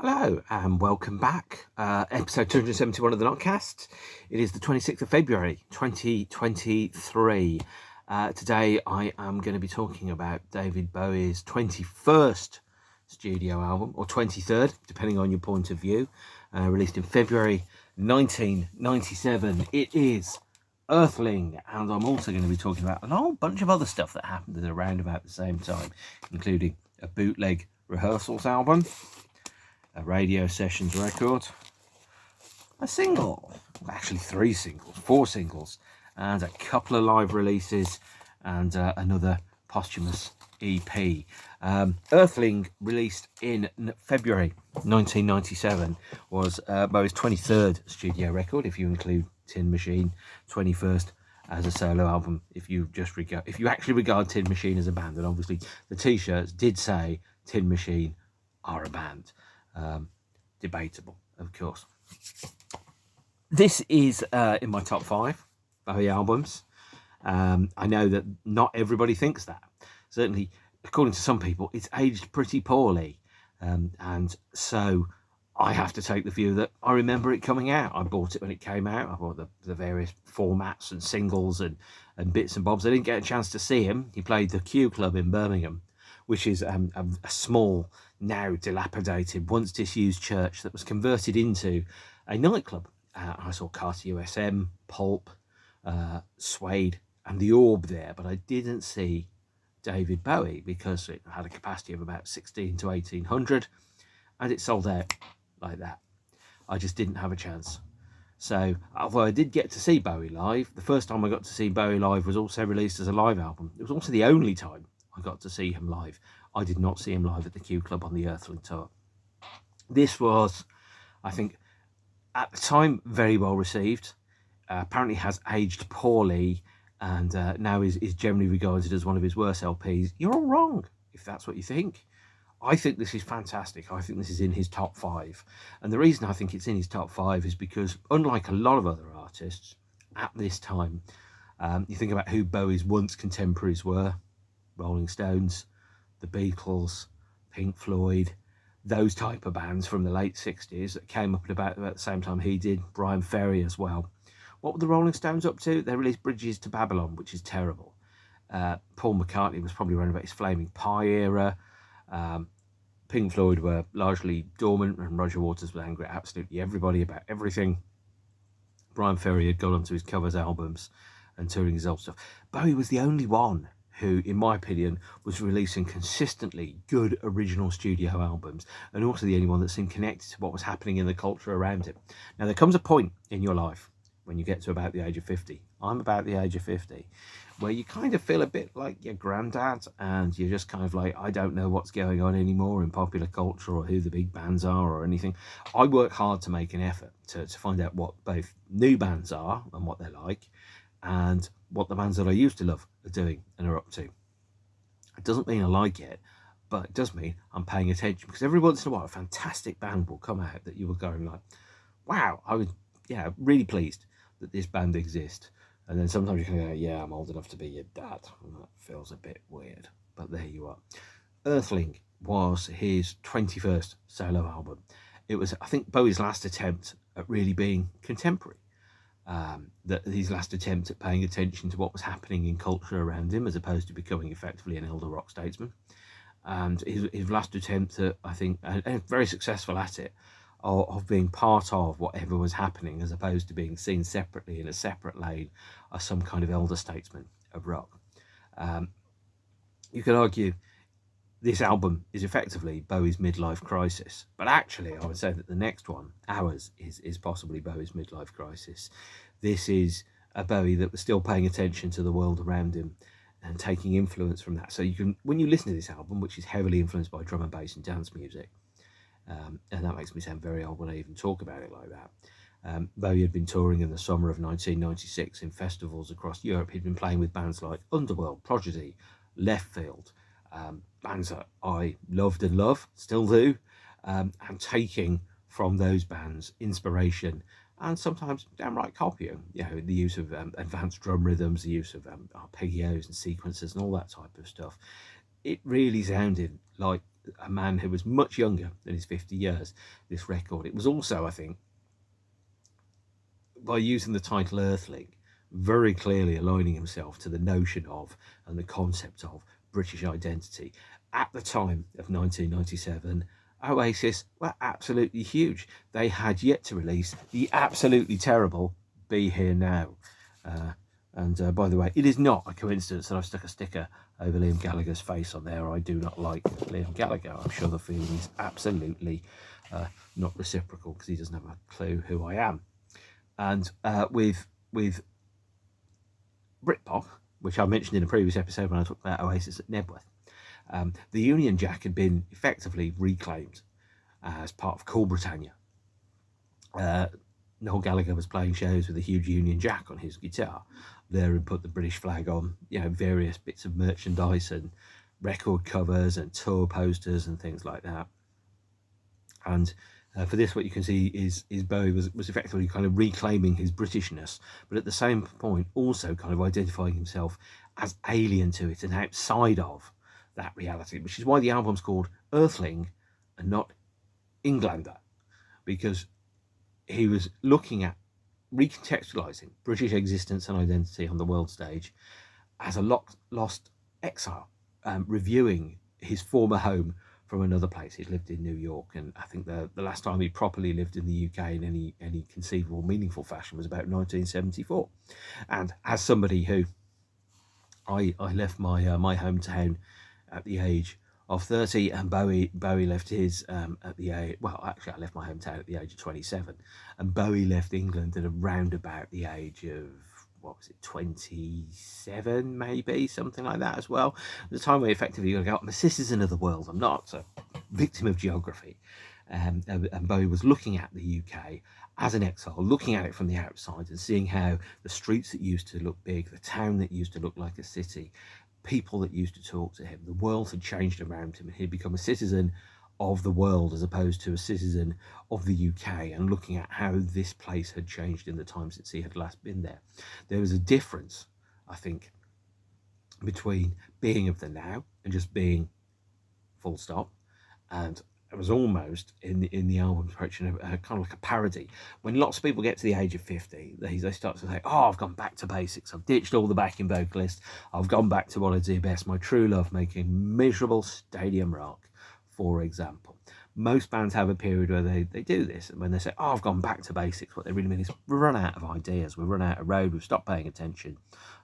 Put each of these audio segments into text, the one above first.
Hello and welcome back. Episode 271 of the NOTCAST. It is the 26th of February 2023. Today I am going to be talking about David Bowie's 21st studio album, or 23rd, depending on your point of view, released in February 1997. It is Earthling, and I'm also going to be talking about a whole bunch of other stuff that happened at around about the same time, including a bootleg rehearsals album, a radio sessions record, a single, actually four singles, and a couple of live releases, and another posthumous EP. Earthling, released in February 1997, was Bowie's 23rd studio record, if you include Tin Machine, 21st as a solo album, if you actually regard Tin Machine as a band. And obviously the t-shirts did say Tin Machine are a band. Debatable, of course. This is in my top 5 Bowie albums. I know that not everybody thinks that. Certainly, according to some people, it's aged pretty poorly. And so I have to take the view that I remember it coming out. I bought it when it came out. I bought the various formats and singles and bits and bobs. I didn't get a chance to see him. He played the Q Club in Birmingham, which is a small, now dilapidated, once disused church that was converted into a nightclub. I saw Carter USM, Pulp, Suede, and The Orb there, but I didn't see David Bowie because it had a capacity of about 16 to 1800, and it sold out like that. I just didn't have a chance. So, although I did get to see Bowie live, the first time I got to see Bowie live was also released as a live album. It was also the only time I got to see him live. I did not see him live at the Q Club on the Earthling tour. This was, I think, at the time, very well received. Apparently has aged poorly, and now is generally regarded as one of his worst LPs. You're all wrong if that's what you think. I think this is fantastic. I think this is in his top 5. And the reason I think it's in his top 5 is because, unlike a lot of other artists at this time, you think about who Bowie's once contemporaries were: Rolling Stones, the Beatles, Pink Floyd, those type of bands from the late 60s that came up at about the same time he did, Brian Ferry as well. What were the Rolling Stones up to? They released Bridges to Babylon, which is terrible. Paul McCartney was probably around about his Flaming Pie era. Pink Floyd were largely dormant, and Roger Waters was angry at absolutely everybody about everything. Brian Ferry had gone on to his covers albums and touring his old stuff. Bowie was the only one who, in my opinion, was releasing consistently good original studio albums, and also the only one that seemed connected to what was happening in the culture around him. Now, there comes a point in your life when you get to about the age of 50. I'm about the age of 50, where you kind of feel a bit like your granddad, and you're just kind of like, I don't know what's going on anymore in popular culture or who the big bands are or anything. I work hard to make an effort to find out what both new bands are and what they're like, and what the bands that I used to love are doing and are up to. It doesn't mean I like it, but it does mean I'm paying attention, because every once in a while a fantastic band will come out that you were going like, wow, I was really pleased that this band exists. And then sometimes you can go, yeah, I'm old enough to be your dad, and that feels a bit weird, but there you are. Earthling was his 21st solo album. It was, I think, Bowie's last attempt at really being contemporary. That his last attempt at paying attention to what was happening in culture around him, as opposed to becoming effectively an elder rock statesman. And his last attempt at, I think, and very successful at it, of being part of whatever was happening, as opposed to being seen separately in a separate lane as some kind of elder statesman of rock. You could argue this album is effectively Bowie's midlife crisis, but actually I would say that the next one, Ours, is possibly Bowie's midlife crisis. This is a Bowie that was still paying attention to the world around him and taking influence from that. So you can, when you listen to this album, which is heavily influenced by drum and bass and dance music, and that makes me sound very old when I even talk about it like that. Bowie had been touring in the summer of 1996 in festivals across Europe. He'd been playing with bands like Underworld, Prodigy, Left Field, bands that I loved and love, still do, and taking from those bands inspiration and sometimes downright copying, the use of advanced drum rhythms, the use of arpeggios and sequences and all that type of stuff. It really sounded like a man who was much younger than his 50 years, this record. It was also, I think, by using the title Earthling, very clearly aligning himself to the notion of and the concept of British identity. At the time of 1997, Oasis were absolutely huge. They had yet to release the absolutely terrible Be Here Now. And by the way, it is not a coincidence that I've stuck a sticker over Liam Gallagher's face on there. I do not like Liam Gallagher. I'm sure the feeling is absolutely not reciprocal, because he doesn't have a clue who I am. And with Britpop, which I mentioned in a previous episode when I talked about Oasis at Nebworth, the Union Jack had been effectively reclaimed as part of Cool Britannia. Noel Gallagher was playing shows with a huge Union Jack on his guitar there, and put the British flag on, various bits of merchandise and record covers and tour posters and things like that. And for this, what you can see is Bowie was effectively kind of reclaiming his Britishness, but at the same point also kind of identifying himself as alien to it and outside of that reality, which is why the album's called Earthling and not Englander, because he was looking at recontextualizing British existence and identity on the world stage as a lost exile, reviewing his former home from another place. He'd lived in New York, and I think the last time he properly lived in the UK in any conceivable, meaningful fashion was about 1974. And as somebody who I left my my hometown at the age of 30, and Bowie left his at the age, well, actually I left my hometown at the age of 27, and Bowie left England at around about the age of, what was it, 27 maybe, something like that as well. At the time where effectively you go, I'm a citizen of the world, I'm not a victim of geography. And Bowie was looking at the UK as an exile, looking at it from the outside and seeing how the streets that used to look big, the town that used to look like a city, people that used to talk to him, the world had changed around him, and he'd become a citizen of the world as opposed to a citizen of the UK, and looking at how this place had changed in the time since he had last been there. There was a difference, I think, between being of the now and just being full stop, and it was almost in the album approaching kind of like a parody. When lots of people get to the age of 50, they start to say, oh, I've gone back to basics, I've ditched all the backing vocalists, I've gone back to what I do best, my true love, making miserable stadium rock, for example. Most bands have a period where they do this, and when they say, oh, I've gone back to basics, what they really mean is we've run out of ideas, we've run out of road, we've stopped paying attention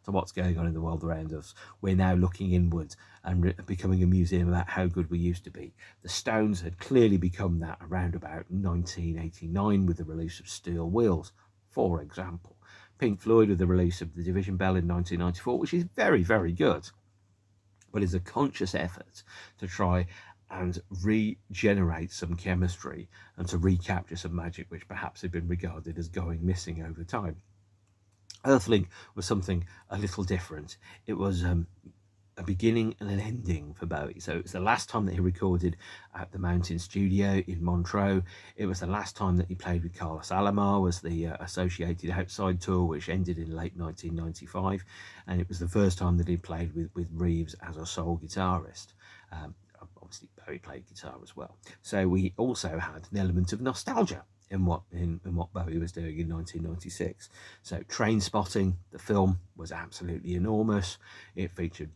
to what's going on in the world around us. We're now looking inwards and becoming a museum about how good we used to be. The Stones had clearly become that around about 1989 with the release of Steel Wheels, for example. Pink Floyd with the release of The Division Bell in 1994, which is very, very good, but is a conscious effort to try and regenerate some chemistry and to recapture some magic which perhaps had been regarded as going missing over time. Earthling was something a little different. It was a beginning and an ending for Bowie. So it was the last time that he recorded at the Mountain Studio in Montreux. It was the last time that he played with Carlos Alomar as the Associated Outside Tour, which ended in late 1995. And it was the first time that he played with Reeves as a sole guitarist. Obviously, Bowie played guitar as well. So we also had an element of nostalgia in what Bowie was doing in 1996. So Trainspotting, the film, was absolutely enormous. It featured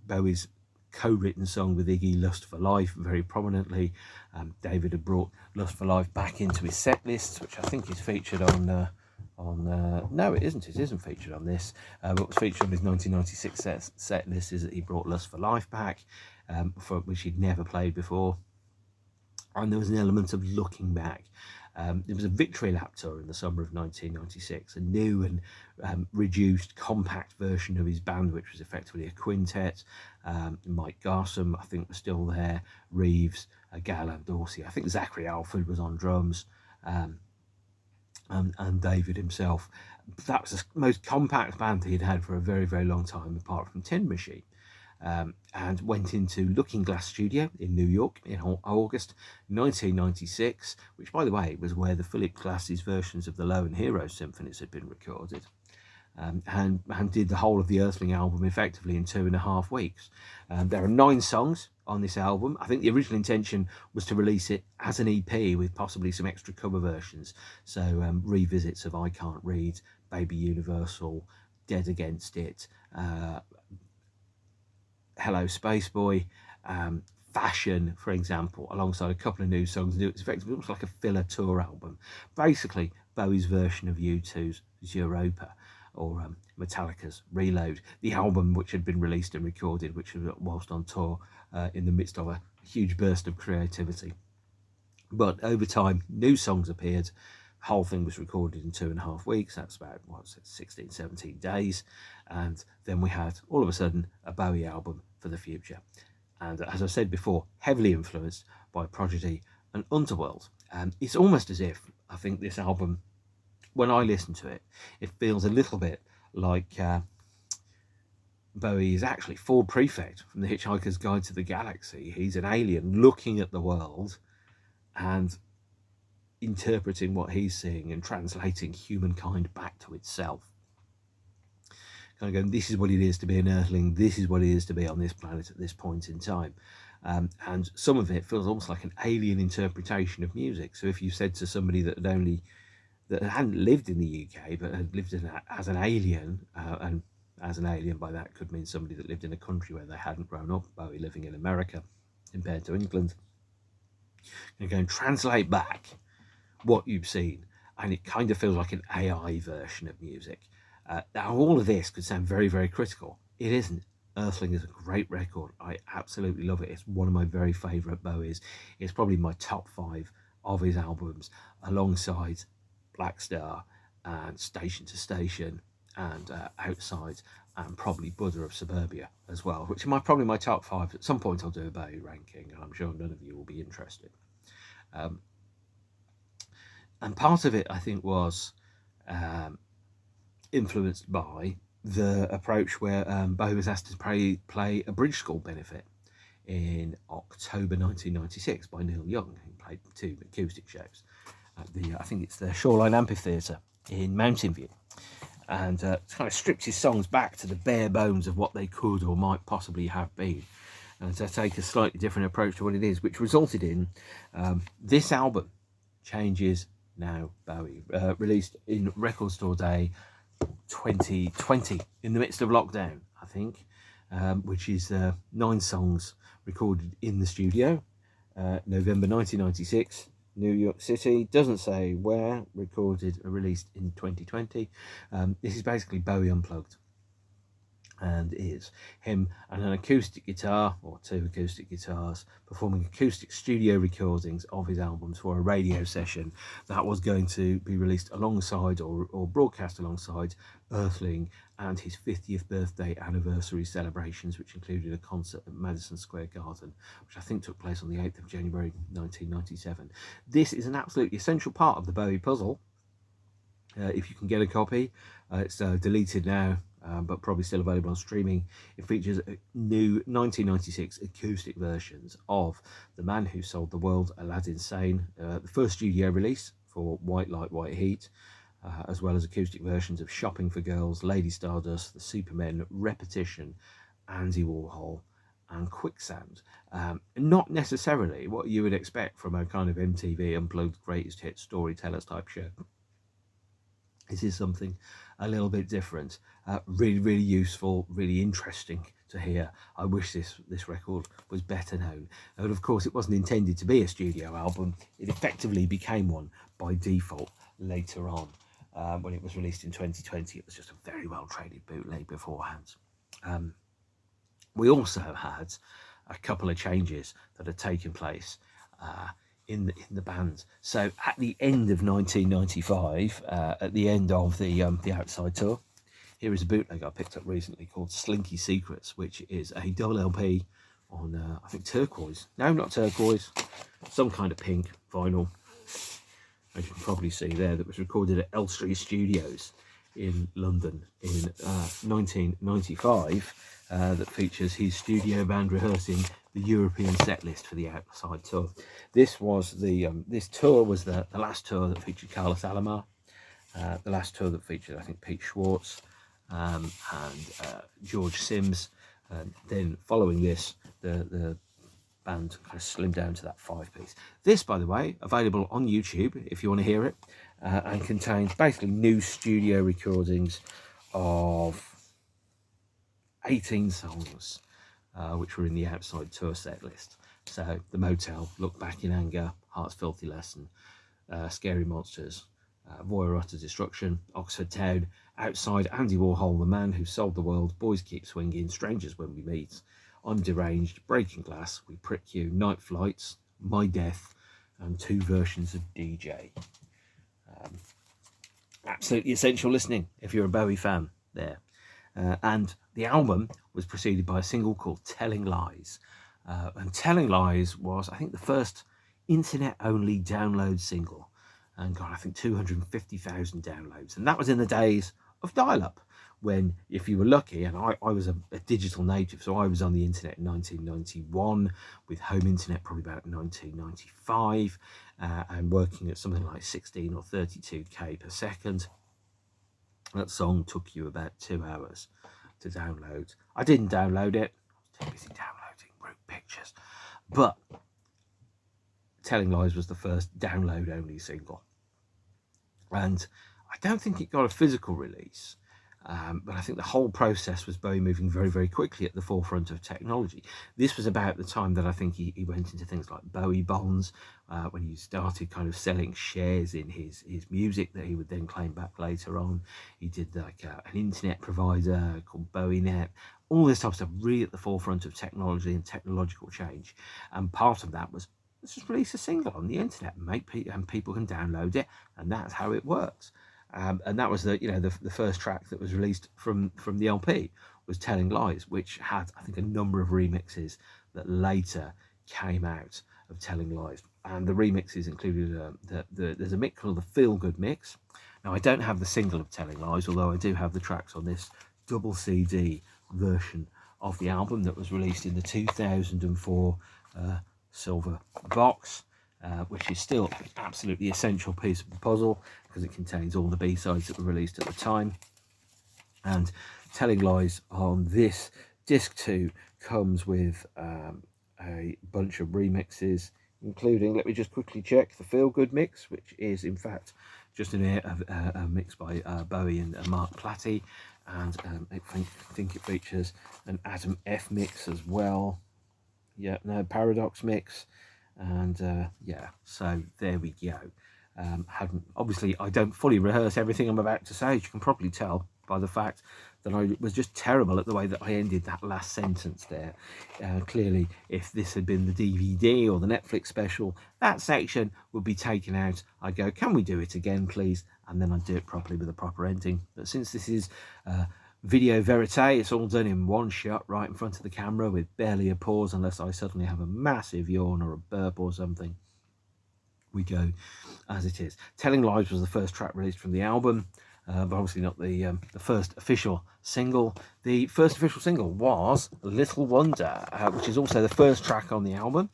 Bowie's co-written song with Iggy, Lust for Life, very prominently. David had brought Lust for Life back into his set lists, which I think is featured on no, it isn't. It isn't featured on this. What was featured on his 1996 set list is that he brought Lust for Life back, for which he'd never played before. And there was an element of looking back. There was a Victory Lap tour in the summer of 1996, a new and reduced, compact version of his band, which was effectively a quintet. Mike Garson, I think, was still there. Reeves, Gail Dorsey. I think Zachary Alford was on drums. And David himself. That was the most compact band he had had for a very, very long time, apart from Tin Machine. And went into Looking Glass Studio in New York in August 1996, which, by the way, was where the Philip Glass's versions of the Lone Hero symphonies had been recorded. and did the whole of the Earthling album effectively in 2.5 weeks. There are 9 songs on this album. I think the original intention was to release it as an EP with possibly some extra cover versions. So revisits of I Can't Read, Baby Universal, Dead Against It, Hello Space Boy, Fashion, for example, alongside a couple of new songs. It's effectively almost like a filler tour album. Basically, Bowie's version of U2's Europa, or Metallica's Reload, the album which had been released and recorded, which was whilst on tour in the midst of a huge burst of creativity. But over time, new songs appeared. The whole thing was recorded in 2.5 weeks. That's about, 16, 17 days. And then we had, all of a sudden, a Bowie album for the future. And as I said before, heavily influenced by Prodigy and Underworld. And it's almost as if, I think this album, when I listen to it, it feels a little bit like Bowie is actually Ford Prefect from The Hitchhiker's Guide to the Galaxy. He's an alien looking at the world and interpreting what he's seeing and translating humankind back to itself. Kind of going, this is what it is to be an Earthling, this is what it is to be on this planet at this point in time. And some of it feels almost like an alien interpretation of music. So if you said to somebody that hadn't lived in the UK but had lived as an alien, and as an alien by that could mean somebody that lived in a country where they hadn't grown up, Bowie living in America compared to England, you're going to translate back what you've seen, and it kind of feels like an AI version of music. Now, all of this could sound very, very critical. It isn't. Earthling is a great record. I absolutely love it. It's one of my very favourite Bowies. It's probably my top 5 of his albums, alongside Black Star and Station to Station and Outside, and probably Buddha of Suburbia as well, which are probably my top 5. At some point I'll do a Bowie ranking, and I'm sure none of you will be interested. And part of it, I think, was influenced by the approach where Bowie was asked to play a bridge school benefit in October 1996 by Neil Young, who played 2 acoustic shows at I think it's the Shoreline Amphitheatre in Mountain View, and kind of stripped his songs back to the bare bones of what they could or might possibly have been, and to take a slightly different approach to what it is, which resulted in this album, Changes Now Bowie, released in Record Store Day 2020, in the midst of lockdown, I think, which is 9 songs recorded in the studio, November 1996, New York City. Doesn't say where. Recorded and released in 2020. This is basically Bowie unplugged, and is him and an acoustic guitar, or 2 acoustic guitars, performing acoustic studio recordings of his albums for a radio session that was going to be released alongside or broadcast alongside Earthling and his 50th birthday anniversary celebrations, which included a concert at Madison Square Garden, which I think took place on the 8th of January 1997. This is an absolutely essential part of the Bowie puzzle. If you can get a copy, it's deleted now, but probably still available on streaming. It features new 1996 acoustic versions of The Man Who Sold the World, Aladdin Sane, the first studio release for White Light, White Heat, as well as acoustic versions of Shopping for Girls, Lady Stardust, The Supermen, Repetition, Andy Warhol, and Quicksand. Not necessarily what you would expect from a kind of MTV Unplugged Greatest Hits storytellers type show. This is something a little bit different, really, really useful, really interesting to hear. I wish this record was better known. But of course, it wasn't intended to be a studio album. It effectively became one by default later on. When it was released in 2020, it was just a very well-traded bootleg beforehand. We also had a couple of changes that had taken place in the band. So at the end of 1995, at the end of the Outside tour, here is a bootleg I picked up recently called Slinky Secrets, which is a double LP on I think turquoise. No, not turquoise, some kind of pink vinyl, as you can probably see there, that was recorded at Elstree Studios in London in 1995, that features his studio band rehearsing the European set list for the Outside tour. This was this tour was the last tour that featured Carlos Alomar, the last tour that featured, I think, Pete Schwartz, and George Sims. Then following this, the band kind of slimmed down to that 5-piece. This, by the way, available on YouTube if you want to hear it, and contains basically new studio recordings of 18 songs, which were in the outside tour set list. So The Motel, Look Back in Anger, Heart's Filthy Lesson, Scary Monsters, Voyeur Utter Destruction, Oxford Town, Outside, Andy Warhol, The Man Who Sold the World, Boys Keep Swinging, Strangers When We Meet, I'm Deranged, Breaking Glass, We Prick You, Night Flights, My Death, and 2 versions of DJ. Absolutely essential listening if you're a Bowie fan there. And the album was preceded by a single called Telling Lies. And Telling Lies was, I think, the first internet-only download single. And got, I think, 250,000 downloads. And that was in the days of dial-up, when, if you were lucky, and I was a digital native, so I was on the internet in 1991, with home internet probably about 1995, and working at something like 16 or 32k per second. That song took you about 2 hours to download. I didn't download it. I was too busy downloading group pictures. But Telling Lies was the first download-only single. And I don't think it got a physical release. But I think the whole process was Bowie moving very, very quickly at the forefront of technology. This was about the time that I think he went into things like Bowie bonds, when he started kind of selling shares in his music that he would then claim back later on. He did like an internet provider called BowieNet. All this type of stuff really at the forefront of technology and technological change. And part of that was, let's just release a single on the internet and people can download it, and that's how it works. And that was the first track that was released from the LP was Telling Lies, which had, I think, a number of remixes that later came out of Telling Lies. And the remixes included there's a mix called the Feel Good mix. Now, I don't have the single of Telling Lies, although I do have the tracks on this double CD version of the album that was released in the 2004 silver box. Which is still an absolutely essential piece of the puzzle because it contains all the B-sides that were released at the time. And Telling Lies on this disc 2 comes with a bunch of remixes, including, let me just quickly check, the Feel Good mix, which is in fact just a mix by Bowie and Mark Platty, and I think it features an Adam F mix as well. Yeah, no, Paradox mix. And yeah, so there we go. Obviously, I don't fully rehearse everything I'm about to say, as you can probably tell by the fact that I was just terrible at the way that I ended that last sentence there. Clearly, if this had been the DVD or the Netflix special, that section would be taken out. I'd go, can we do it again, please? And then I'd do it properly with a proper ending. But since this is video verite, it's all done in one shot right in front of the camera with barely a pause, unless I suddenly have a massive yawn or a burp or something. We go as it is. Telling Lies was the first track released from the album, but obviously not the first official single. The first official single was Little Wonder, which is also the first track on the album.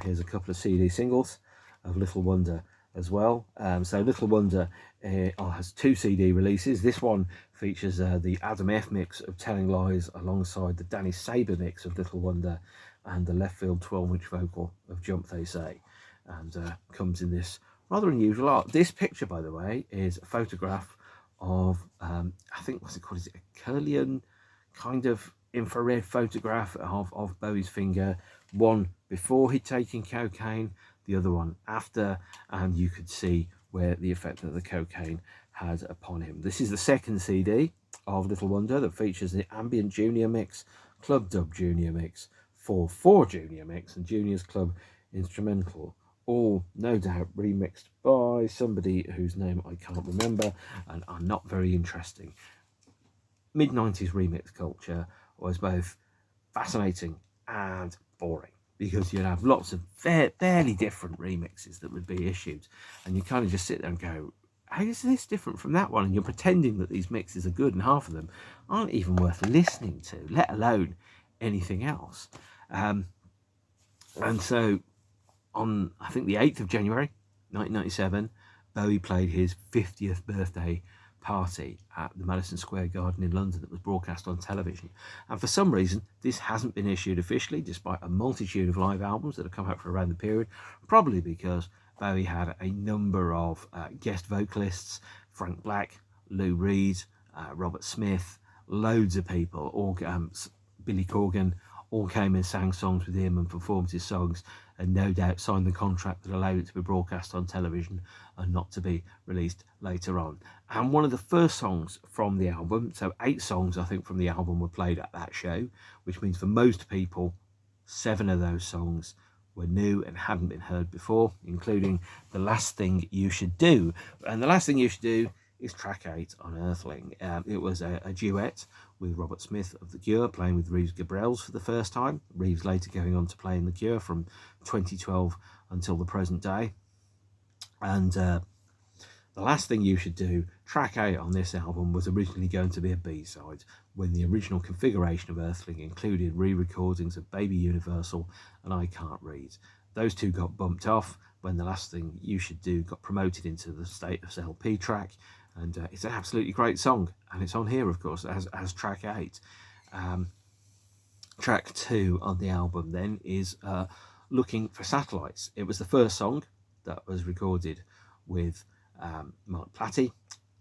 Here's a couple of CD singles of Little Wonder as well. So Little Wonder has 2 CD releases. This one features the Adam F mix of Telling Lies alongside the Danny Saber mix of Little Wonder and the left field 12-inch vocal of Jump They Say, and comes in this rather unusual art. This picture, by the way, is a photograph of I think, what's it called? Is it a Kirlian kind of infrared photograph of Bowie's finger, one before he'd taken cocaine, the other one after, and you could see where the effect that the cocaine had upon him. This is the second CD of Little Wonder that features the Ambient Junior mix, Club Dub Junior mix, 4/4 Junior mix, and Junior's Club Instrumental, all no doubt remixed by somebody whose name I can't remember and are not very interesting. Mid-90s remix culture was both fascinating and boring, because you'd have lots of fairly different remixes that would be issued, and you kind of just sit there and go, how is this different from that one? And you're pretending that these mixes are good, and half of them aren't even worth listening to, let alone anything else. And so on, I think, the 8th of January 1997, Bowie played his 50th birthday party at the Madison Square Garden in London that was broadcast on television. And for some reason, this hasn't been issued officially, despite a multitude of live albums that have come out for around the period, probably because Bowie had a number of guest vocalists, Frank Black, Lou Reed, Robert Smith, loads of people, all Billy Corgan, all came and sang songs with him and performed his songs, and no doubt signed the contract that allowed it to be broadcast on television and not to be released later on. And one of the first songs from the album, so 8 songs I think from the album were played at that show, which means for most people 7 of those songs were new and hadn't been heard before, including The Last Thing You Should Do. And The Last Thing You Should Do is track 8 on Earthling. It was a duet with Robert Smith of The Cure, playing with Reeves Gabrels for the first time. Reeves later going on to play in The Cure from 2012 until the present day. And The Last Thing You Should Do, track 8 on this album, was originally going to be a B-side when the original configuration of Earthling included re-recordings of Baby Universal and I Can't Read. Those two got bumped off when The Last Thing You Should Do got promoted into the Status LP track, and it's an absolutely great song, and it's on here of course as track 8. Track 2 on the album then is Looking for Satellites. It was the first song that was recorded with Mark Platty,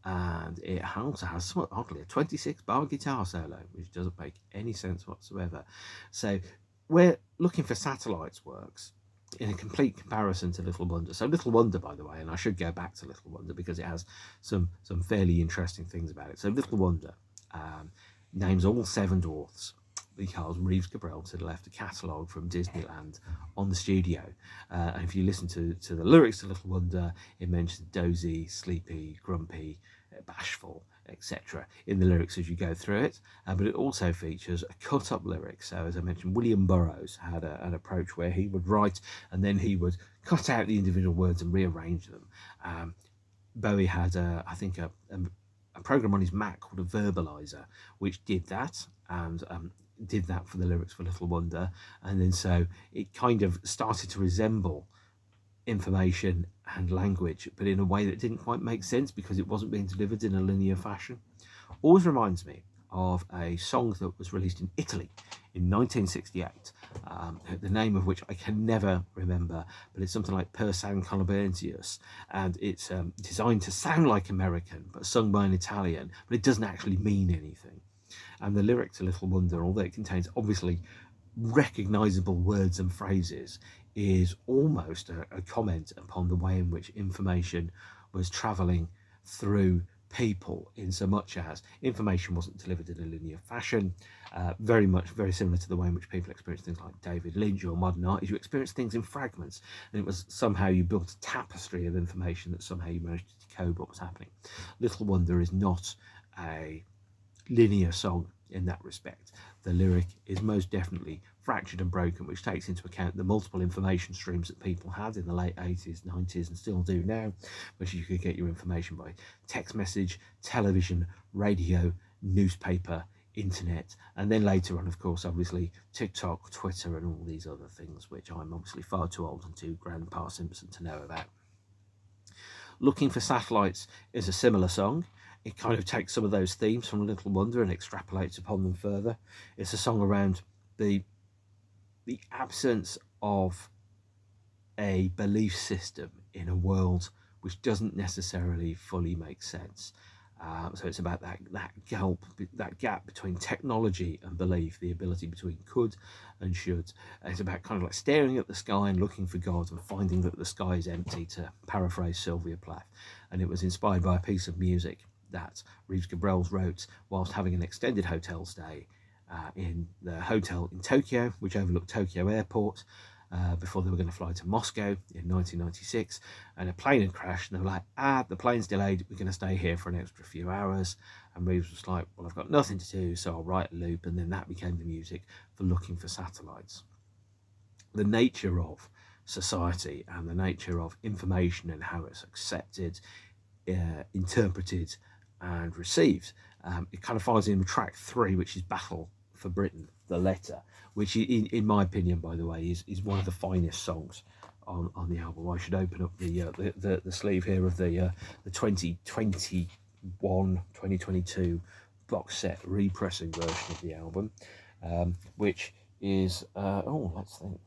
and it also has somewhat oddly a 26-bar guitar solo, which doesn't make any sense whatsoever. So where Looking for Satellites works in a complete comparison to Little Wonder. So Little Wonder, by the way, and I should go back to Little Wonder because it has some fairly interesting things about it. So Little Wonder names all 7 dwarfs because Reeves Gabrels had left a catalogue from Disneyland on the studio. And if you listen to the lyrics to Little Wonder, it mentions dozy, sleepy, grumpy, bashful, etc. in the lyrics as you go through it. But it also features a cut-up lyric. So as I mentioned, William Burroughs had an approach where he would write and then he would cut out the individual words and rearrange them. Bowie had, I think, a program on his Mac called a verbalizer, which did that, and did that for the lyrics for Little Wonder. And then so it kind of started to resemble information and language, but in a way that didn't quite make sense because it wasn't being delivered in a linear fashion. Always reminds me of a song that was released in Italy in 1968, the name of which I can never remember, but it's something like Per San Calabensius, and it's designed to sound like American but sung by an Italian, but it doesn't actually mean anything. And the lyric to Little Wonder, although it contains obviously recognizable words and phrases, is almost a comment upon the way in which information was travelling through people, in so much as information wasn't delivered in a linear fashion, very similar to the way in which people experience things like David Lynch or modern art. Is you experience things in fragments, and it was somehow you built a tapestry of information that somehow you managed to decode what was happening. Little Wonder is not a linear song in that respect. The lyric is most definitely fractured and broken, which takes into account the multiple information streams that people had in the late 80s, 90s, and still do now, which you could get your information by text message, television, radio, newspaper, internet, and then later on, of course, obviously TikTok, Twitter, and all these other things, which I'm obviously far too old and too Grandpa Simpson to know about. Looking for Satellites is a similar song. It kind of takes some of those themes from Little Wonder and extrapolates upon them further. It's a song around the absence of a belief system in a world which doesn't necessarily fully make sense. So it's about that gap between technology and belief, the ability between could and should. And it's about kind of like staring at the sky and looking for God and finding that the sky is empty, to paraphrase Sylvia Plath. And it was inspired by a piece of music that Reeves Gabrels wrote whilst having an extended hotel stay in the hotel in Tokyo, which overlooked Tokyo Airport, before they were going to fly to Moscow in 1996, and a plane had crashed, and they were like, the plane's delayed, we're going to stay here for an extra few hours. And Reeves was like, well, I've got nothing to do, so I'll write a loop, and then that became the music for Looking for Satellites. The nature of society and the nature of information and how it's accepted, interpreted and received, it kind of falls in track 3, which is Battle for Britain, the letter, which in my opinion, by the way, is one of the finest songs on the album. I should open up the sleeve here of the 2021 2022 box set repressing version of the album, which is let's think.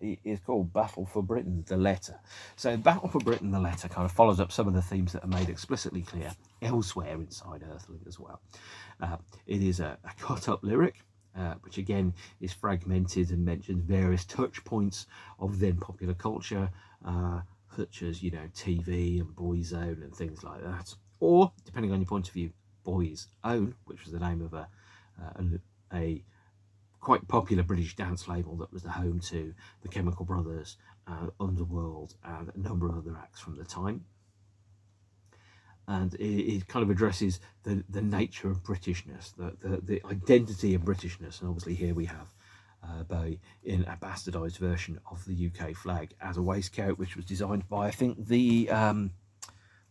It's called Battle for Britain, the Letter. So Battle for Britain, the Letter kind of follows up some of the themes that are made explicitly clear elsewhere inside Earthling as well. It is a cut-up lyric, which again is fragmented and mentions various touch points of then popular culture, such as, you know, TV and Boyzone and things like that, or depending on your point of view, Boy's Own, which was the name of a quite popular British dance label that was the home to the Chemical Brothers, Underworld, and a number of other acts from the time. And it kind of addresses the nature of Britishness, the identity of Britishness. And obviously here we have Bowie in a bastardised version of the UK flag as a waistcoat, which was designed by, I think, the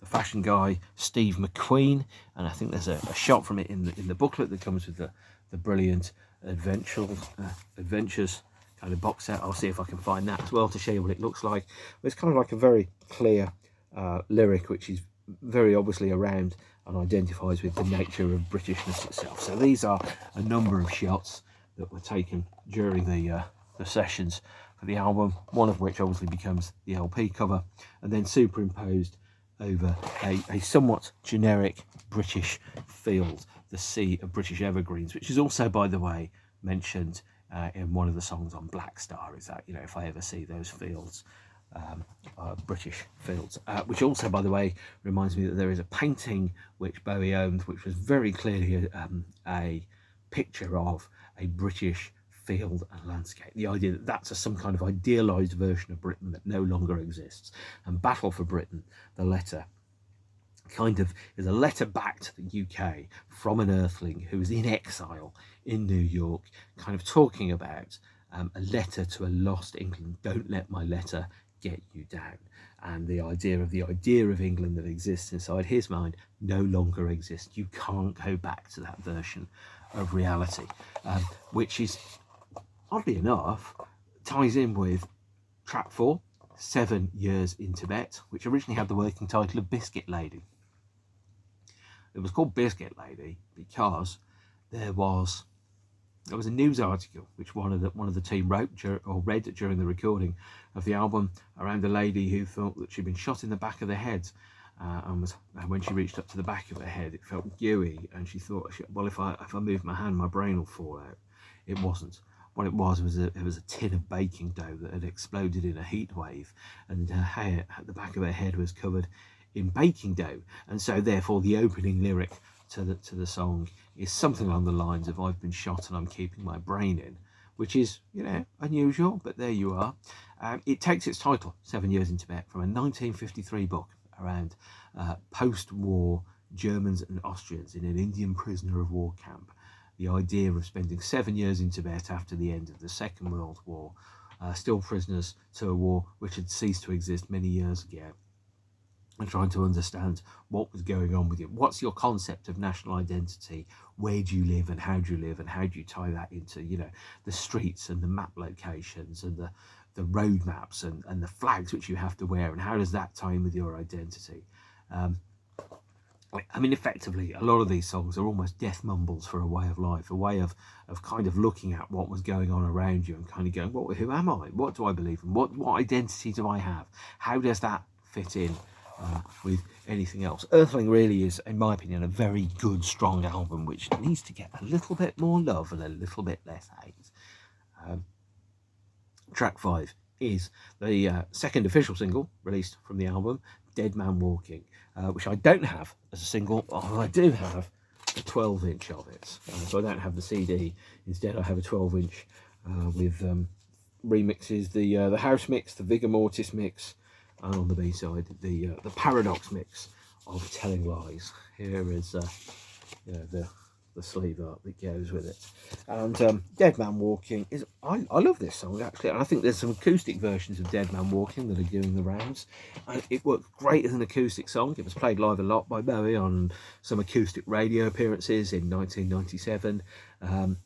fashion guy Steve McQueen. And I think there's a shot from it in the booklet that comes with the brilliant adventures kind of box set. I'll see if I can find that as well to show you what it looks like. But it's kind of like a very clear lyric, which is very obviously around and identifies with the nature of Britishness itself. So these are a number of shots that were taken during the sessions for the album, one of which obviously becomes the LP cover, and then superimposed over a somewhat generic British field, the Sea of British Evergreens, which is also, by the way, mentioned in one of the songs on Black Star. Is that, you know, if I ever see those fields, British fields, which also, by the way, reminds me that there is a painting which Bowie owned, which was very clearly a picture of a British field and landscape. The idea that that's some kind of idealised version of Britain that no longer exists. And Battle for Britain, the letter, kind of is a letter back to the UK from an Earthling who is in exile in New York, kind of talking about a letter to a lost England. Don't let my letter get you down. And the idea of England that exists inside his mind no longer exists. You can't go back to that version of reality, which is, oddly enough, ties in with track 4, 7 Years in Tibet, which originally had the working title of Biscuit Lady. It was called Biscuit Lady because there was a news article which one of the team wrote or read during the recording of the album around a lady who thought that she'd been shot in the back of the head, and when she reached up to the back of her head, it felt gooey, and she thought, well, if I move my hand, my brain will fall out. It wasn't. What it was a tin of baking dough that had exploded in a heat wave, and her hair at the back of her head was covered in baking dough, and so therefore the opening lyric to the song is something along the lines of "I've been shot and I'm keeping my brain in," which is, you know, unusual, but there you are. It takes its title, 7 Years in Tibet, from a 1953 book around post-war Germans and Austrians in an Indian prisoner of war camp. The idea of spending 7 years in Tibet after the end of the Second World War, still prisoners to a war which had ceased to exist many years ago, and trying to understand what was going on with you. What's your concept of national identity? Where do you live and how do you live, and how do you tie that into, you know, the streets and the map locations and the road maps and the flags which you have to wear, and how does that tie in with your identity? I mean, effectively, a lot of these songs are almost death mumbles for a way of life, a way of kind of looking at what was going on around you and kind of going, well, who am I? What do I believe in? What identity do I have? How does that fit in with anything else? Earthling really is, in my opinion, a very good, strong album which needs to get a little bit more love and a little bit less hate. Track 5 is the second official single released from the album, Dead Man Walking, which I don't have as a single, although I do have a 12-inch of it. So I don't have the CD. Instead, I have a 12-inch with remixes, the house mix, the Vigor Mortis mix, and on the B-side, the Paradox mix of Telling Lies. Here is the sleeve art that goes with it. And Dead Man Walking is, I love this song actually, and I think there's some acoustic versions of Dead Man Walking that are doing the rounds, and it works great as an acoustic song. It was played live a lot by Bowie on some acoustic radio appearances in 1997, and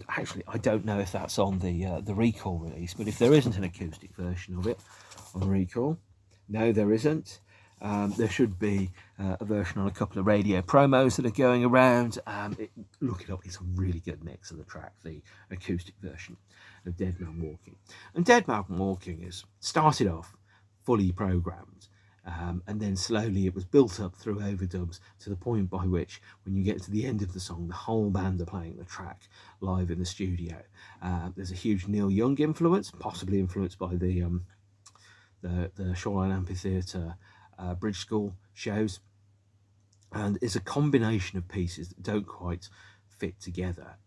actually I don't know if that's on the Recall release, but if there isn't an acoustic version of it on Recall, no there isn't, There should be a version on a couple of radio promos that are going around. Look it up, it's a really good mix of the track, the acoustic version of Dead Man Walking. And Dead Man Walking is started off fully programmed, and then slowly it was built up through overdubs to the point by which, when you get to the end of the song, the whole band are playing the track live in the studio. There's a huge Neil Young influence, possibly influenced by the Shoreline Amphitheatre Bridge School shows, and it's a combination of pieces that don't quite fit together.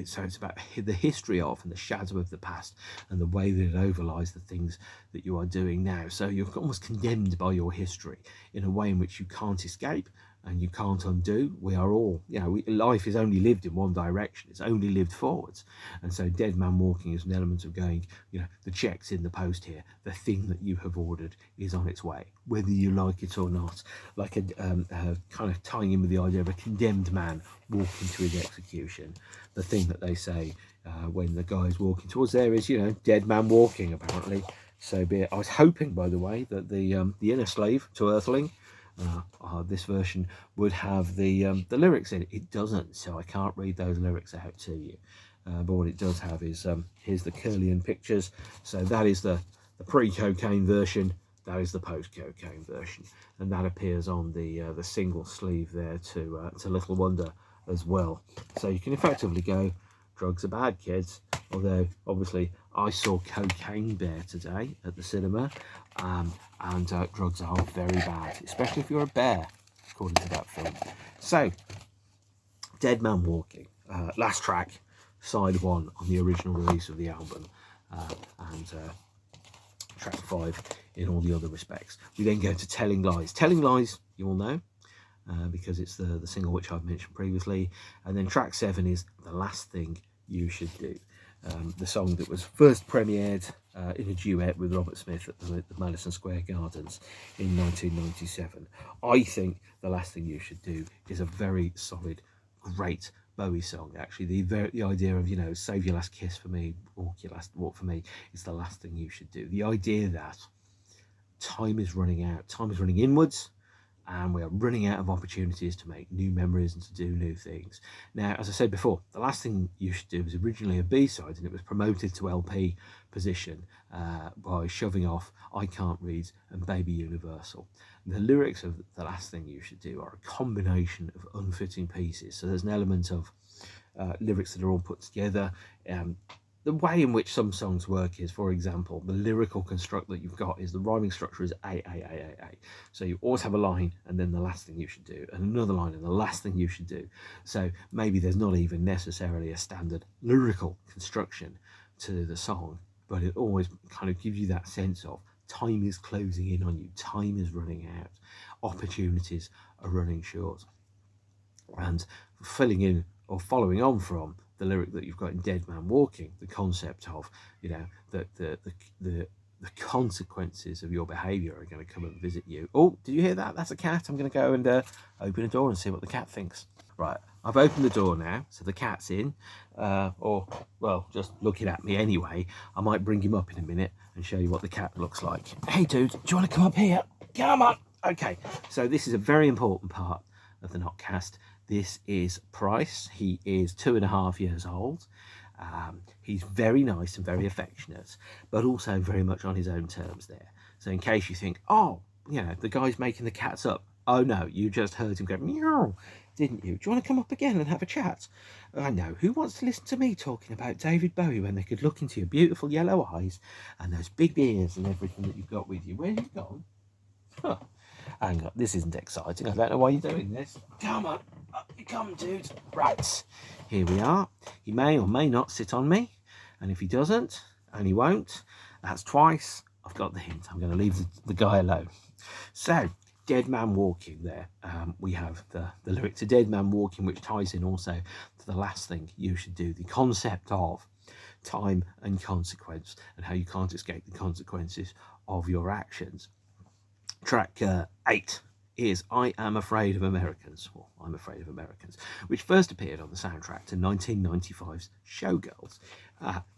So it's about the history of and the shadow of the past and the way that it overlies the things that you are doing now. So you're almost condemned by your history in a way in which you can't escape and you can't undo. We are all, life is only lived in one direction. It's only lived forwards. And so Dead Man Walking is an element of going, the check's in the post here. The thing that you have ordered is on its way, whether you like it or not. Like a kind of tying in with the idea of a condemned man walking to his execution. The thing that they say when the guy is walking towards there is, dead man walking, apparently. So be it. I was hoping, by the way, that the inner slave to Earthling, this version would have the lyrics in it. It doesn't, so I can't read those lyrics out to you. But what it does have is here's the Curlian pictures. So that is the pre-cocaine version. That is the post-cocaine version, and that appears on the single sleeve there to Little Wonder as well. So you can effectively go, drugs are bad, kids. Although obviously I saw Cocaine Bear today at the cinema, and drugs are very bad, especially if you're a bear, according to that film. So, Dead Man Walking, last track, side 1 on the original release of the album, and track 5 in all the other respects. We then go to Telling Lies. Telling Lies, you all know, because it's the single which I've mentioned previously. And then track 7 is The Last Thing You Should Do. The song that was first premiered in a duet with Robert Smith at the Madison Square Gardens in 1997. I think The Last Thing You Should Do is a very solid, great Bowie song. Actually, the idea of, save your last kiss for me, walk your last walk for me, is the last thing you should do. The idea that time is running out, time is running inwards, and we are running out of opportunities to make new memories and to do new things. Now, as I said before, The Last Thing You Should Do was originally a B-side, and it was promoted to LP position by shoving off I Can't Read and Baby Universal. The lyrics of The Last Thing You Should Do are a combination of unfitting pieces. So there's an element of lyrics that are all put together. The way in which some songs work is, for example, the lyrical construct that you've got is the rhyming structure is A. So you always have a line and then the last thing you should do, and another line and the last thing you should do. So maybe there's not even necessarily a standard lyrical construction to the song, but it always kind of gives you that sense of time is closing in on you, time is running out, opportunities are running short. And filling in or following on from the lyric that you've got in Dead Man Walking, the concept of, that the consequences of your behaviour are going to come and visit you. Oh, did you hear that? That's a cat. I'm going to go and open a door and see what the cat thinks. Right, I've opened the door now, so the cat's in, just looking at me anyway. I might bring him up in a minute and show you what the cat looks like. Hey, dude, do you want to come up here? Come on. Okay, so this is a very important part of the NOTCAST. This is Price. He is 2.5 years old. He's very nice and very affectionate, but also very much on his own terms there. So in case you think, the guy's making the cats up. Oh no, you just heard him go, meow, didn't you? Do you want to come up again and have a chat? I know, who wants to listen to me talking about David Bowie when they could look into your beautiful yellow eyes and those big ears and everything that you've got with you? Where have you gone? Huh. Hang on, this isn't exciting. I don't know why you're doing this. Come on, up you come, dude. Right, here we are. He may or may not sit on me, and if he doesn't, and he won't, that's twice. I've got the hint. I'm going to leave the guy alone. So, Dead Man Walking there. We have the lyric to Dead Man Walking, which ties in also to The Last Thing You Should Do. The concept of time and consequence, and how you can't escape the consequences of your actions. Track 8 is I Am Afraid of Americans, or I'm Afraid of Americans, which first appeared on the soundtrack to 1995's Showgirls.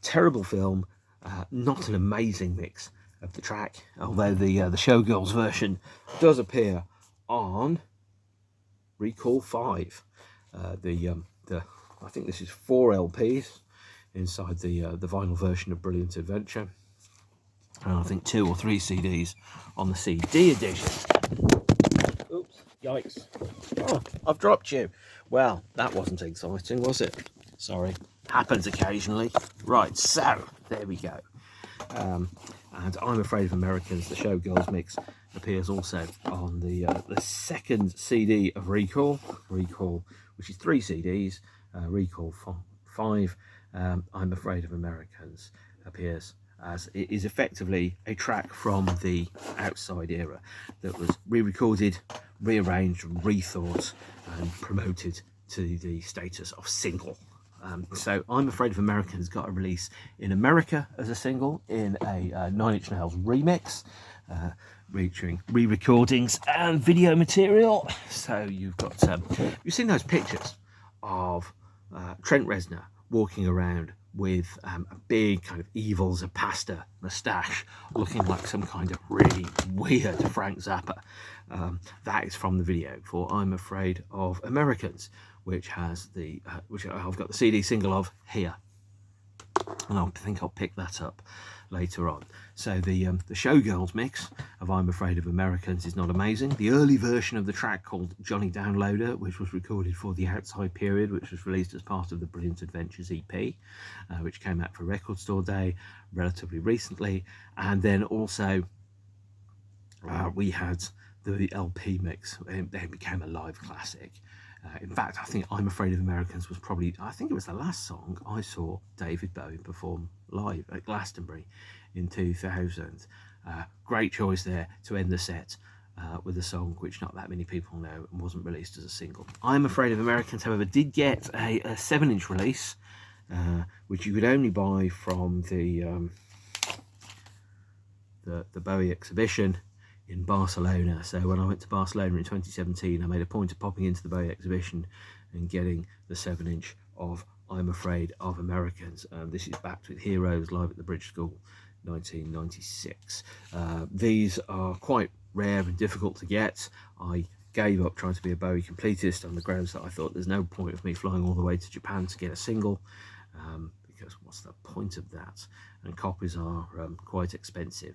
Terrible film, not an amazing mix of the track, although the Showgirls version does appear on Recall 5. I think this is 4 LPs inside the vinyl version of Brilliant Adventure, and I think 2 or 3 CDs on the CD edition. Oops, yikes. Oh, I've dropped you. Well, that wasn't exciting, was it? Sorry, happens occasionally. Right, so there we go. And I'm Afraid of Americans, the Showgirls mix, appears also on the second CD of Recall, which is 3 CDs. Recall 5, I'm Afraid of Americans, appears as it is effectively a track from the Outside era that was re-recorded, rearranged, rethought, and promoted to the status of single. So I'm Afraid of Americans got a release in America as a single in a Nine Inch Nails remix, featuring re-recordings and video material. So you've got you've seen those pictures of Trent Reznor walking around with a big kind of evil Zapasta moustache, looking like some kind of really weird Frank Zappa. That is from the video for I'm Afraid of Americans, which has the which I've got the CD single of here, and I think I'll pick that up later on. So the Showgirls mix of I'm Afraid of Americans is not amazing. The early version of the track called Johnny Downloader, which was recorded for the Outside period, which was released as part of the Brilliant Adventures EP, which came out for Record Store Day relatively recently. And then also we had the LP mix, and it became a live classic. In fact, I think I'm Afraid of Americans was probably, I think it was the last song I saw David Bowie perform live at Glastonbury in 2000. Great choice there to end the set with a song which not that many people know and wasn't released as a single. I'm Afraid of Americans, however, did get a 7-inch release, which you could only buy from the Bowie exhibition in Barcelona. So when I went to Barcelona in 2017, I made a point of popping into the Bowie exhibition and getting the 7-inch of I'm Afraid of Americans. This is backed with Heroes live at the Bridge School 1996. These are quite rare and difficult to get. I gave up trying to be a Bowie completist on the grounds that I thought there's no point of me flying all the way to Japan to get a single, because what's the point of that? And copies are quite expensive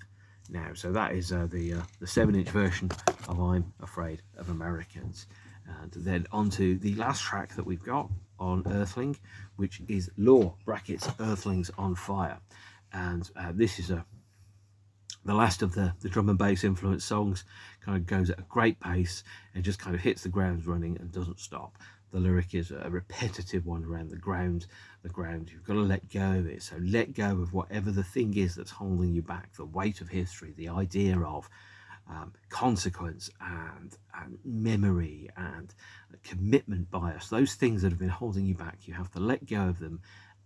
now. So that is the 7-inch version of I'm Afraid of Americans. And then on to the last track that we've got on Earthling, which is Law brackets Earthlings on Fire. And this is the last of the drum and bass influenced songs. Kind of goes at a great pace and just kind of hits the ground running and doesn't stop. The lyric is a repetitive one around the ground. You've got to let go of it. So let go of whatever the thing is that's holding you back, the weight of history, the idea of consequence and memory and commitment bias, those things that have been holding you back. You have to let go of them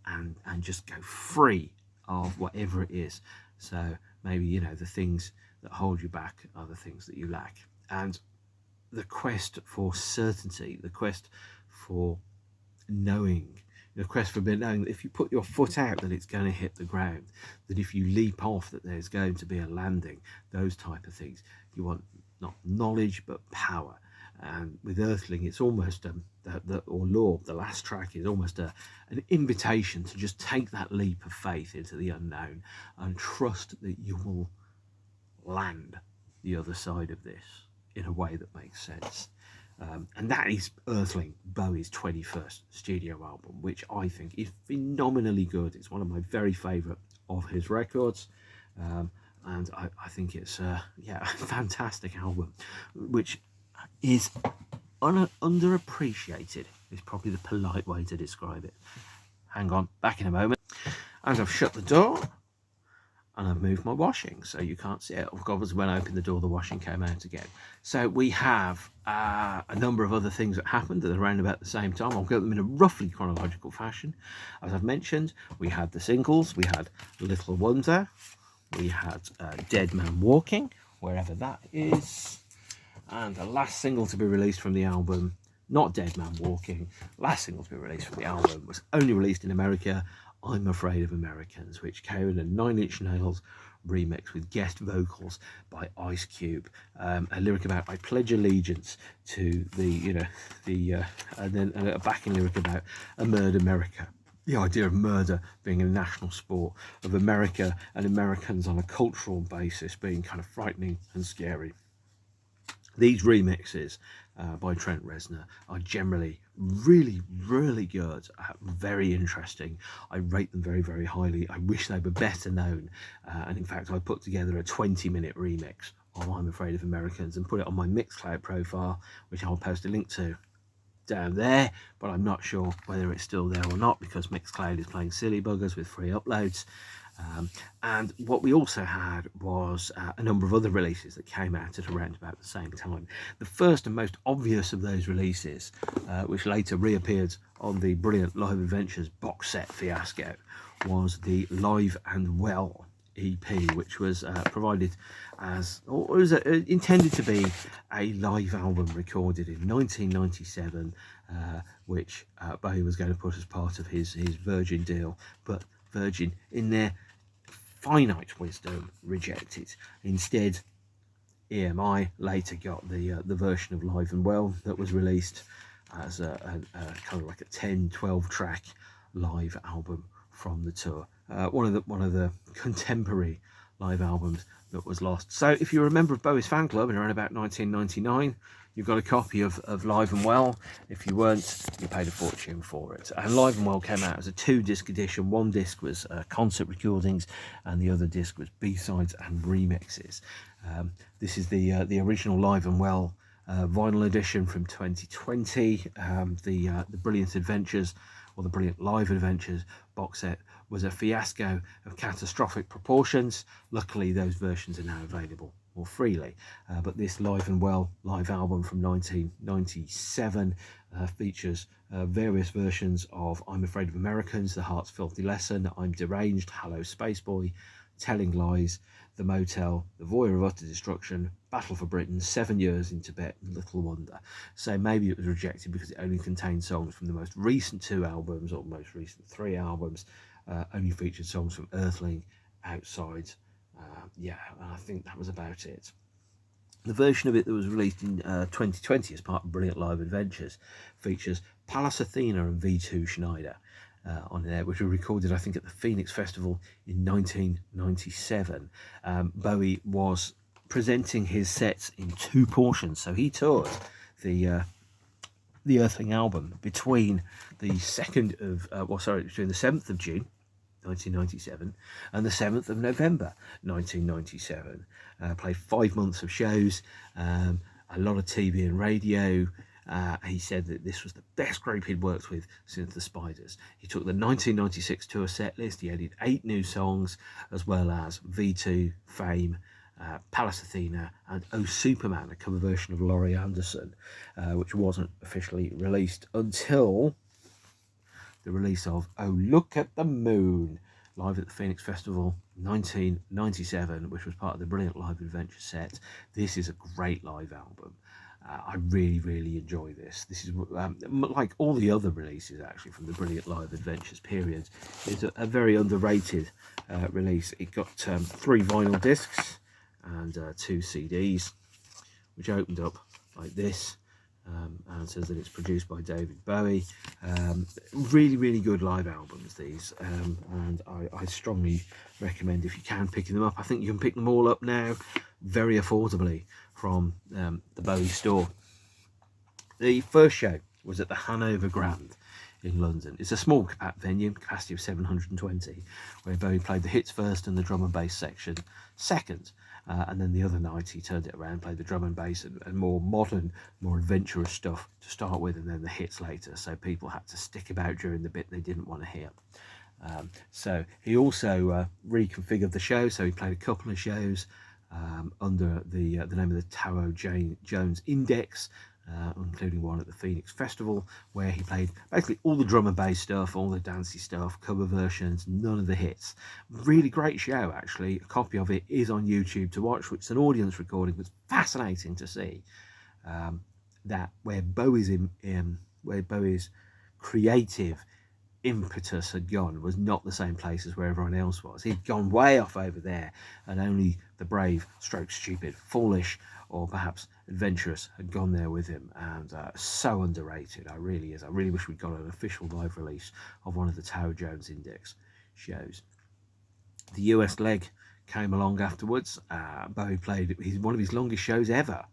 and just go free of whatever it is. So maybe, you know, the things that hold you back are the things that you lack. And the quest for certainty, the quest for knowing, the quest for knowing that if you put your foot out that it's going to hit the ground, that if you leap off that there's going to be a landing, those type of things. You want not knowledge but power. And with Earthling, it's almost or Law, the last track, is almost an invitation to just take that leap of faith into the unknown and trust that you will land the other side of this in a way that makes sense. And that is Earthling, Bowie's 21st studio album, which I think is phenomenally good. It's one of my very favourite of his records. And I think it's a fantastic album, which is underappreciated is probably the polite way to describe it. Hang on, back in a moment. As I've shut the door and I've moved my washing, so you can't see it. Of course, when I opened the door, the washing came out again. So we have a number of other things that happened at around about the same time. I'll go them in a roughly chronological fashion. As I've mentioned, we had the singles. We had Little Wonder. We had Dead Man Walking, wherever that is. And the last single to be released from the album, not Dead Man Walking, last single to be released from the album was only released in America, I'm Afraid of Americans, which came in a 9 Inch Nails remix with guest vocals by Ice Cube, a lyric about "I pledge allegiance to the," and then a backing lyric about a murder America. The idea of murder being a national sport, of America and Americans on a cultural basis being kind of frightening and scary. These remixes by Trent Reznor are generally really, really good, very interesting. I rate them very, very highly. I wish they were better known. And in fact, I put together a 20-minute remix of I'm Afraid of Americans and put it on my Mixcloud profile, which I'll post a link to down there, but I'm not sure whether it's still there or not because Mixcloud is playing silly buggers with free uploads. And what we also had was a number of other releases that came out at around about the same time. The first and most obvious of those releases, which later reappeared on the Brilliant Live Adventures box set fiasco, was the Live and Well EP, which was provided as, or was intended to be a live album recorded in 1997, which Bowie was going to put as part of his Virgin deal, but Virgin, in their finite wisdom, rejected. Instead, EMI later got the version of Live and Well that was released as a kind of like a 10-12 track live album from the tour. One of the contemporary live albums that was lost. So if you're a member of Bowie's fan club in around about 1999, you've got a copy of Live and Well. If you weren't, you paid a fortune for it. And Live and Well came out as a 2-disc edition. One disc was concert recordings, and the other disc was B-sides and remixes. This is the original Live and Well vinyl edition from 2020. The Brilliant Adventures, or the Brilliant Live Adventures box set, was a fiasco of catastrophic proportions. Luckily, those versions are now available more freely, but this Live and Well live album from 1997 features various versions of I'm Afraid of Americans, The Heart's Filthy Lesson, I'm Deranged, Hello Spaceboy, Telling Lies, The Motel, The Voyeur of Utter Destruction, Battle for Britain, 7 Years in Tibet, and Little Wonder. So maybe it was rejected because it only contained songs from the most recent 2 albums, or most recent 3 albums, only featured songs from Earthling, Outside. Yeah, I think that was about it. The version of it that was released in 2020 as part of Brilliant Live Adventures features Pallas Athena and V2 Schneider on there, which were recorded, I think, at the Phoenix Festival in 1997. Bowie was presenting his sets in 2 portions, so he toured the Earthling album between the 7th of June 1997 and the 7th of November 1997. Played 5 months of shows, a lot of TV and radio. He said that this was the best group he'd worked with since the Spiders. He took the 1996 tour set list, he added 8 new songs, as well as V2, Fame, Pallas Athena, and Oh Superman, a cover version of Laurie Anderson, which wasn't officially released until the release of Oh Look at the Moon, live at the Phoenix Festival 1997, which was part of the Brilliant Live Adventure set. This is a great live album. I really, really enjoy this. This is like all the other releases actually from the Brilliant Live Adventures period. It's a very underrated release. It got 3 vinyl discs and 2 CDs, which opened up like this. And says that it's produced by David Bowie. Really, really good live albums, these, and I strongly recommend, if you can, picking them up. I think you can pick them all up now very affordably from the Bowie store. The first show was at the Hanover Grand in London. It's a small venue, capacity of 720, where Bowie played the hits first and the drum and bass section second. And then the other night he turned it around, played the drum and bass and more modern, more adventurous stuff to start with, and then the hits later, so people had to stick about during the bit they didn't want to hear. So he also reconfigured the show, so he played a couple of shows under the name of the Taro Jones Index, including one at the Phoenix Festival, where he played basically all the drum and bass stuff, all the dancey stuff, cover versions, none of the hits. Really great show, actually. A copy of it is on YouTube to watch, which is an audience recording. It's fascinating to see that where Bowie's creative impetus had gone was not the same place as where everyone else was. He'd gone way off over there, and only the brave, stroke stupid, foolish, or perhaps adventurous had gone there with him. And so underrated, I really is. I really wish we'd got an official live release of one of the Tower Jones Index shows. The US leg came along afterwards. Bowie played one of his longest shows ever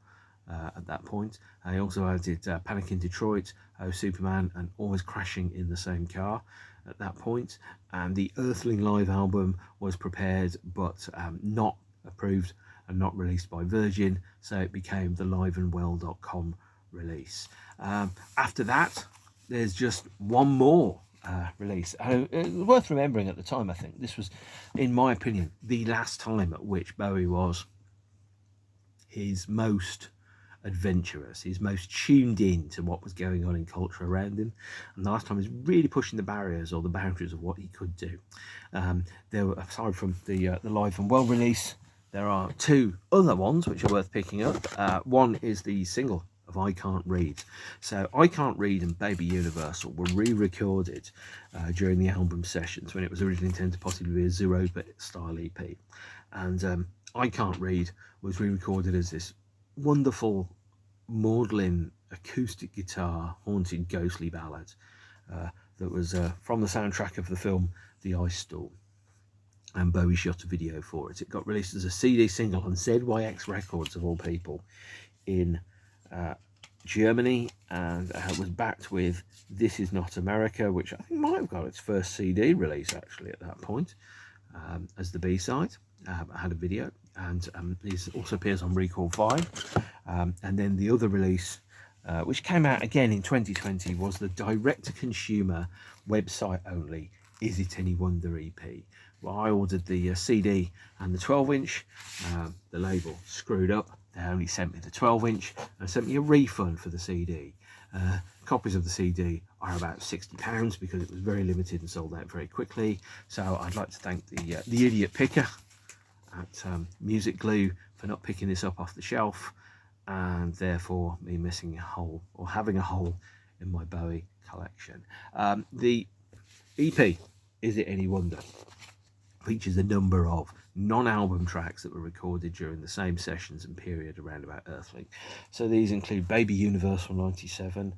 at that point. He also added Panic in Detroit, Oh Superman, and Always Crashing in the Same Car at that point. And the Earthling live album was prepared but not approved and not released by Virgin, so it became the liveandwell.com release. After that, there's just one more release. It was worth remembering at the time. I think this was, in my opinion, the last time at which Bowie was his most adventurous, he's most tuned in to what was going on in culture around him, and the last time he was really pushing the barriers or the boundaries of what he could do. There were, aside from the Live and Well release, there are two other ones which are worth picking up. One is the single of I Can't Read. So I Can't Read and Baby Universal were re-recorded during the album sessions when it was originally intended to possibly be a 0-bit style EP. And I Can't Read was re-recorded as this wonderful maudlin acoustic guitar haunted ghostly ballad that was from the soundtrack of the film The Ice Storm, and Bowie shot a video for it. It got released as a CD single on ZYX Records, of all people, in Germany, and was backed with This Is Not America, which I think might have got its first CD release actually at that point, as the B-side. Had a video, and this also appears on Recall 5. And then the other release, which came out again in 2020, was the direct-to-consumer website only Is It Any Wonder EP. Well, I ordered the CD and the 12-inch. The label screwed up. They only sent me the 12-inch and sent me a refund for the CD. Copies of the CD are about £60 because it was very limited and sold out very quickly. So I'd like to thank the idiot picker at Music Glue for not picking this up off the shelf, and therefore me missing a hole, or having a hole, in my Bowie collection. The EP, Is It Any Wonder, features a number of non-album tracks that were recorded during the same sessions and period around about Earthling. So these include Baby Universal 97,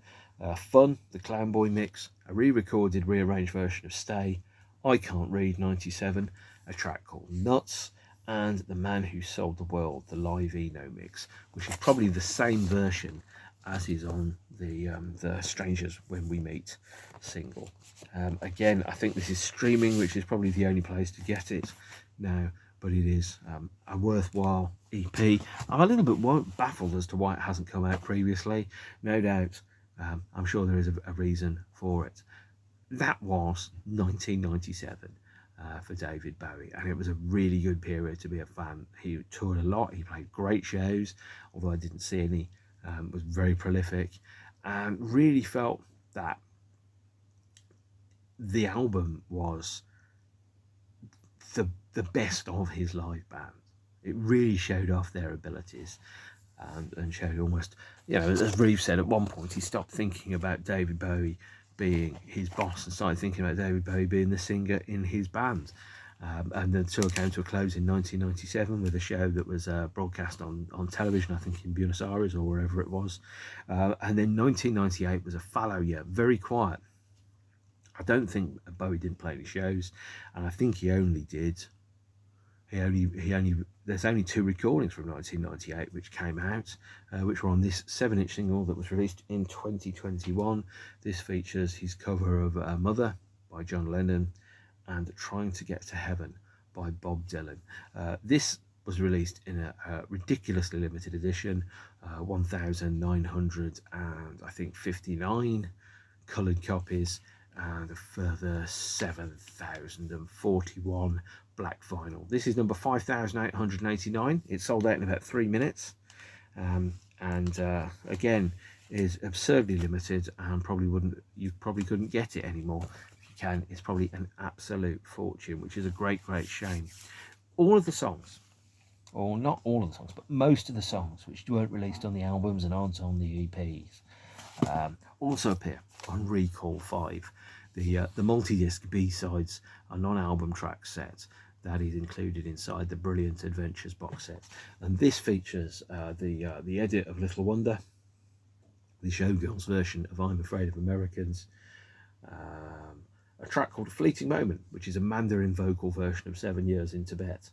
Fun, the Clownboy mix, a re-recorded rearranged version of Stay, I Can't Read 97, a track called Nuts, and The Man Who Sold the World, the live Eno mix, which is probably the same version as is on the Strangers When We Meet single. Again, I think this is streaming, which is probably the only place to get it now, but it is a worthwhile EP. I'm a little bit baffled as to why it hasn't come out previously. No doubt, I'm sure there is a reason for it. That was 1997 for David Bowie, and it was a really good period to be a fan. He toured a lot, he played great shows, although I didn't see any, was very prolific, and really felt that the album was the best of his live band. It really showed off their abilities, and showed almost, as Reeves said at one point, he stopped thinking about David Bowie being his boss and started thinking about David Bowie being the singer in his band. And the tour came to a close in 1997 with a show that was broadcast on television, I think in Buenos Aires or wherever it was. And then 1998 was a fallow year, very quiet. I don't think Bowie didn't play any shows, and I think he only did. There's only 2 recordings from 1998 which came out, which were on this 7-inch single that was released in 2021. This features his cover of Mother by John Lennon and Trying to Get to Heaven by Bob Dylan. This was released in a ridiculously limited edition, 1,900 and I think 59 coloured copies, and a further 7,041 black vinyl. This is number 5,889. It sold out in about 3 minutes, and again is absurdly limited, and you probably couldn't get it anymore. If you can, it's probably an absolute fortune, which is a great shame. All of the songs, or not all of the songs, but most of the songs which weren't released on the albums and aren't on the EPs, also appear on Recall 5. the multi-disc B-sides are non-album track set that is included inside the Brilliant Adventures box set, and this features the edit of Little Wonder, the Showgirls version of I'm Afraid of Americans, a track called A Fleeting Moment, which is a Mandarin vocal version of 7 Years in Tibet,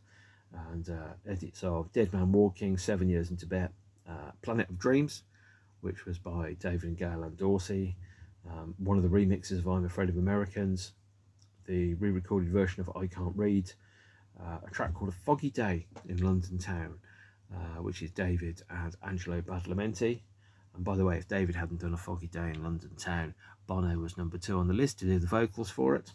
and edits of Dead Man Walking, 7 Years in Tibet, Planet of Dreams, which was by David and Gail and Dorsey, one of the remixes of I'm Afraid of Americans, the re-recorded version of I Can't Read, a track called A Foggy Day in London Town, which is David and Angelo Badalamenti. And by the way, if David hadn't done A Foggy Day in London Town, Bono was number 2 on the list to do the vocals for it.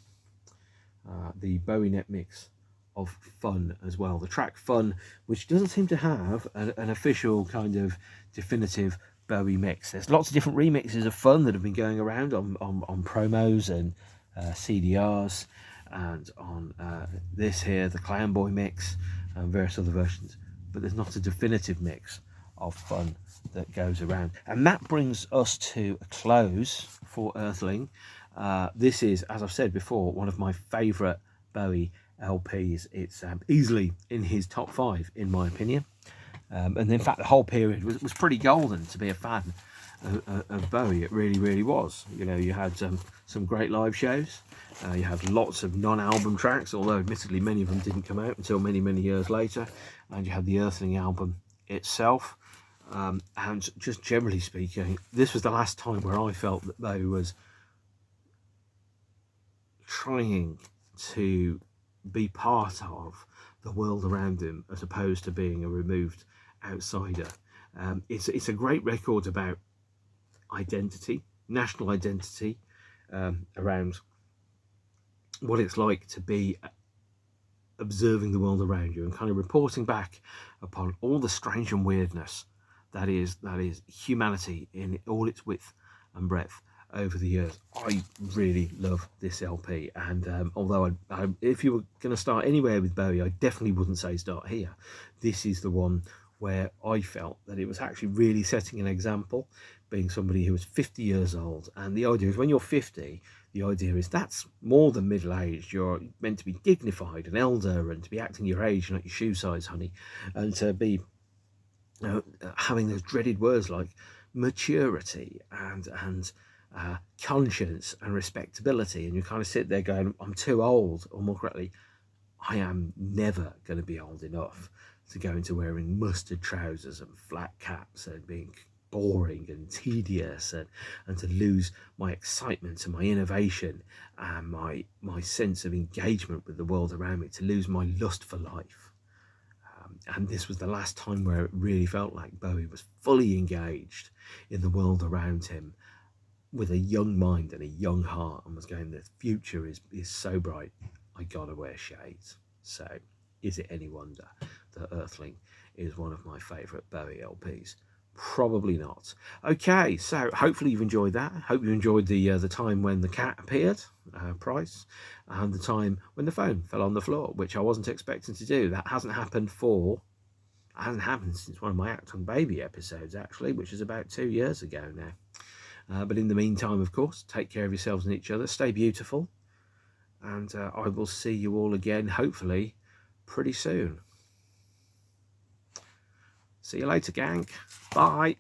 The Bowie net mix of Fun as well, the track Fun, which doesn't seem to have an official kind of definitive Bowie mix. There's lots of different remixes of Fun that have been going around on promos and CDRs, and on this here, the Clown Boy mix, and various other versions, but there's not a definitive mix of Fun that goes around. And that brings us to a close for Earthling. This is, as I've said before, one of my favourite Bowie LPs. It's easily in his top 5 in my opinion, and in fact the whole period was pretty golden to be a fan of Bowie. It really was. You know, you had some great live shows, you had lots of non-album tracks, although admittedly many of them didn't come out until many years later, and you had the Earthling album itself, and just generally speaking, this was the last time where I felt that Bowie was trying to be part of the world around him as opposed to being a removed outsider. It's a great record about identity, national identity, around what it's like to be observing the world around you and kind of reporting back upon all the strange and weirdness that is humanity in all its width and breadth over the years. I really love this LP, and although if you were going to start anywhere with Bowie, I definitely wouldn't say start here. This is the one where I felt that it was actually really setting an example, being somebody who was 50 years old. And the idea is, when you're 50, the idea is that's more than middle-aged. You're meant to be dignified and elder, and to be acting your age, not your shoe size, honey, and to be having those dreaded words like maturity and conscience and respectability. And you kind of sit there going, I'm too old, or more correctly, I am never going to be old enough to go into wearing mustard trousers and flat caps and being boring and tedious, and to lose my excitement and my innovation and my sense of engagement with the world around me, to lose my lust for life. And this was the last time where it really felt like Bowie was fully engaged in the world around him with a young mind and a young heart, and was going, the future is so bright, I gotta wear shades. So is it any wonder that Earthling is one of my favourite Bowie LPs? Probably not. Okay, so hopefully you've enjoyed that. Hope you enjoyed the time when the cat appeared, Price, and the time when the phone fell on the floor, which I wasn't expecting to do. That hasn't happened since one of my Act on Baby episodes, actually, which is about 2 years ago now. But in the meantime, of course, take care of yourselves and each other. Stay beautiful, and I will see you all again, hopefully, pretty soon. See you later, gang. Bye.